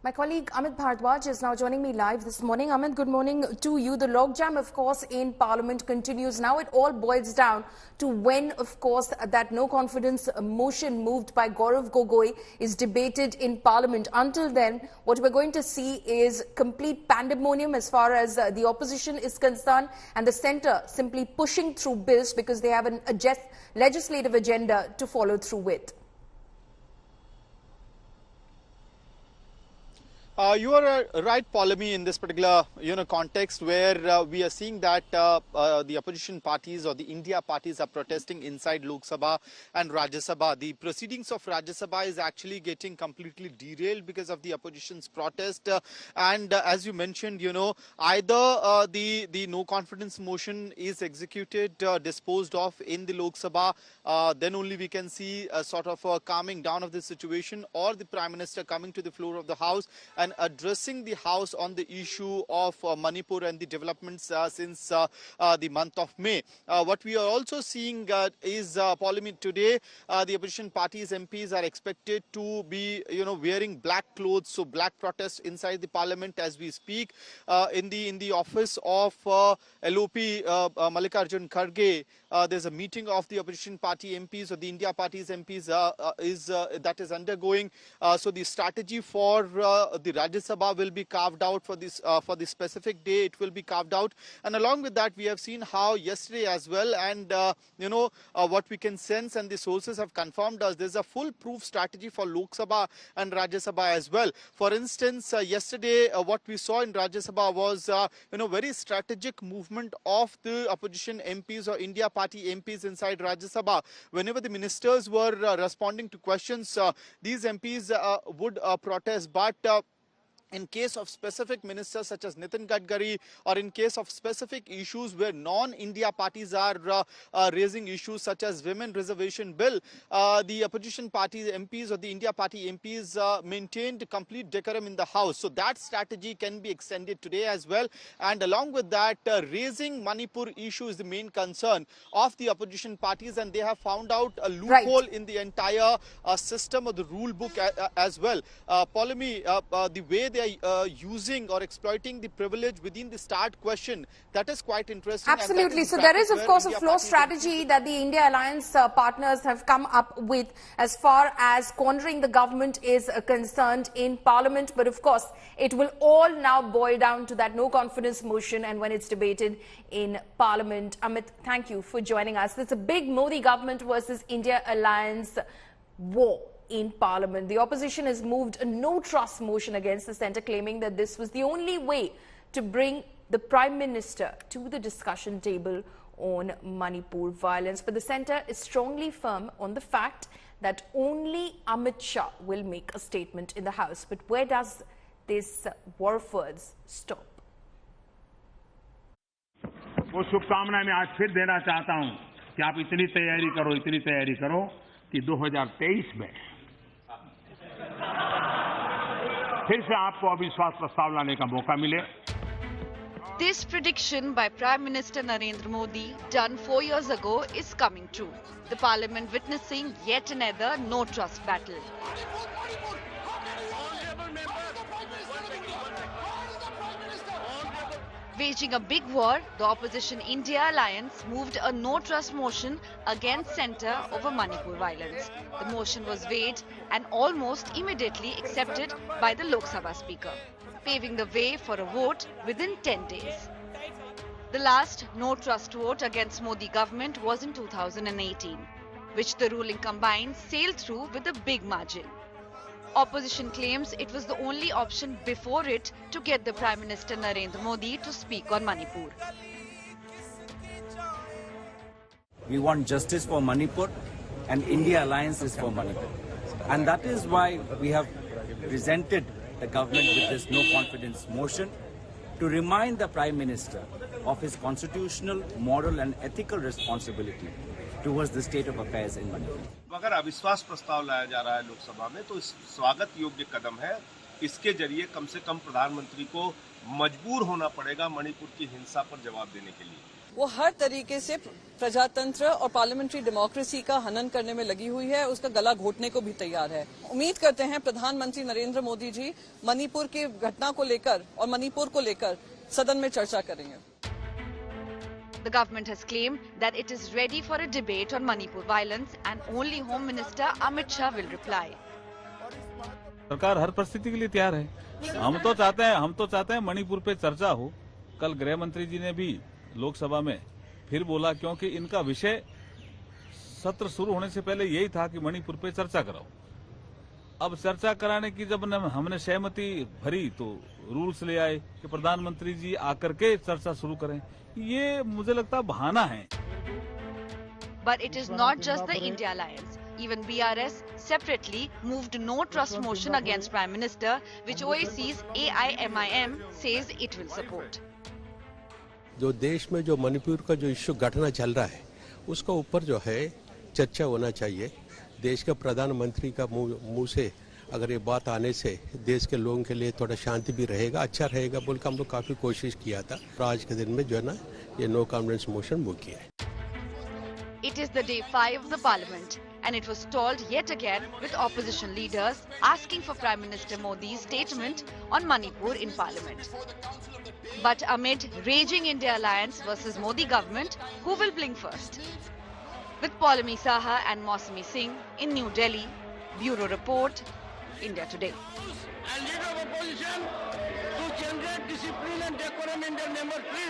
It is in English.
My colleague Amit Bhardwaj is now joining me live this morning. Amit, good morning to you. The logjam, of course, in Parliament continues. Now it all boils down to when, of course, that no confidence motion moved by Gaurav Gogoi is debated in Parliament. Until then, what we're going to see is complete pandemonium as far as the opposition is concerned, and the centre simply pushing through bills because they have a legislative agenda to follow through with. You are right, Paulami, in this particular context where we are seeing that the opposition parties or the India parties are protesting inside Lok Sabha and Rajya Sabha. The proceedings of Rajya Sabha is actually getting completely derailed because of the opposition's protest. And as you mentioned, either the no confidence motion is executed, disposed of in the Lok Sabha, then only we can see a sort of a calming down of the situation, or the Prime Minister coming to the floor of the House and addressing the House on the issue of Manipur and the developments since the month of May. What we are also seeing is, Parliament today, the opposition parties MPs are expected to be, wearing black clothes, so black protest inside the Parliament as we speak. In the office of LOP Mallikarjun Kharge, there's a meeting of the opposition party MPs or the India party's MPs that is undergoing. So the strategy for the Rajya Sabha will be carved out for this specific day. It will be carved out, and along with that, we have seen how yesterday as well, and what we can sense, and the sources have confirmed us, there's a full-proof strategy for Lok Sabha and Rajya Sabha as well. For instance, yesterday, what we saw in Rajya Sabha was very strategic movement of the opposition MPs or India party MPs inside Rajya Sabha. Whenever the ministers were responding to questions, these MPs would protest, but in case of specific ministers such as Nitin Gadkari, or in case of specific issues where non-India parties are raising issues such as women reservation bill, the opposition party MPs or the India party MPs maintained complete decorum in the House. So that strategy can be extended today as well. And along with that, raising Manipur issue is the main concern of the opposition parties, and they have found out a loophole in the entire system of the rule book as well. Paulami, the way they are using or exploiting the privilege within the start question, that is quite interesting. Absolutely. So there is, of course, a flow strategy that the India Alliance partners have come up with as far as cornering the government is concerned in Parliament. But of course, it will all now boil down to that no confidence motion, and when it's debated in Parliament. Amit, thank you for joining us. It's a big Modi government versus India Alliance war in Parliament. The opposition has moved a no-trust motion against the centre, claiming that this was the only way to bring the Prime Minister to the discussion table on Manipur violence. But the centre is strongly firm on the fact that only Amit Shah will make a statement in the House. But where does this war of words stop? वो शुभकामनाएं मैं आज फिर देना चाहता हूं कि आप इतनी तैयारी करो कि 2023 में फिर से आपको अविश्वास प्रस्ताव लाने का मौका मिले. This prediction by Prime Minister Narendra Modi, done 4 years ago, is coming true. The Parliament witnessing yet another no-trust battle. Waging a big war, the opposition India Alliance moved a no-trust motion against centre over Manipur violence. The motion was weighed and almost immediately accepted by the Lok Sabha Speaker, paving the way for a vote within 10 days. The last no-trust vote against Modi government was in 2018, which the ruling combined sailed through with a big margin. Opposition claims it was the only option before it to get the Prime Minister Narendra Modi to speak on Manipur. We want justice for Manipur, and India Alliance is for Manipur. And that is why we have presented the government with this no confidence motion to remind the Prime Minister of his constitutional, moral and ethical responsibility towards the state of affairs in Manipur. अगर अविश्वास प्रस्ताव लाया जा रहा है लोकसभा में तो इस स्वागत योग्य कदम है. इसके जरिए कम से कम प्रधानमंत्री को मजबूर होना पड़ेगा मणिपुर की हिंसा पर जवाब देने के लिए. वो हर तरीके से प्रजातंत्र और पार्लियामेंट्री डेमोक्रेसी का हनन करने में लगी हुई है, उसका गला घोटने को भी तैयार है। उम्मीद करते हैं प्रधानमंत्री नरेंद्र मोदी जी मणिपुर की घटना को लेकर और मणिपुर को लेकर सदन में चर्चा करेंगे। The government has claimed that it is ready for a debate on Manipur violence and only Home Minister Amit Shah will reply. सरकार हर परिस्थिति के लिए तैयार है। हम तो चाहते हैं मणिपुर पे चर्चा हो। कल गृह मंत्री जी ने भी लोकसभा में फिर बोला, क्योंकि इनका विषय सत्र शुरू होने से पहले यही था कि मणिपुर पे चर्चा कराओ। अब चर्चा कराने की जब हमने सहमति भरी तो रूल्स ले आए कि प्रधानमंत्री जी आकर के चर्चा शुरू करें। ये मुझे लगता बहाना है। But it is not just the India alliance. Even BRS separately moved no trust motion against Prime Minister, which OAC's AIMIM says it will support. जो देश में जो मणिपुर का जो इश्यू घटना चल रहा है उसका ऊपर जो है चर्चा होना चाहिए। देश के प्रधानमंत्री का मुंह से अगर ये बात आने से देश के लोगों के लिए थोड़ा शांति भी रहेगा, अच्छा रहेगा बोल के हम लोग काफी कोशिश किया था। आज के दिन में जो है ना ये नो कॉन्फिडेंस मोशन मूव किया है। It is the day 5 of the parliament and it was stalled yet again with opposition leaders asking for Prime Minister Modi's statement on Manipur in parliament. But amid raging India alliance versus Modi government, who will blink first? With Paulami Saha and Mausami Singh in New Delhi, Bureau Report, India Today. And leader of opposition to generate discipline and decorum in their members, please.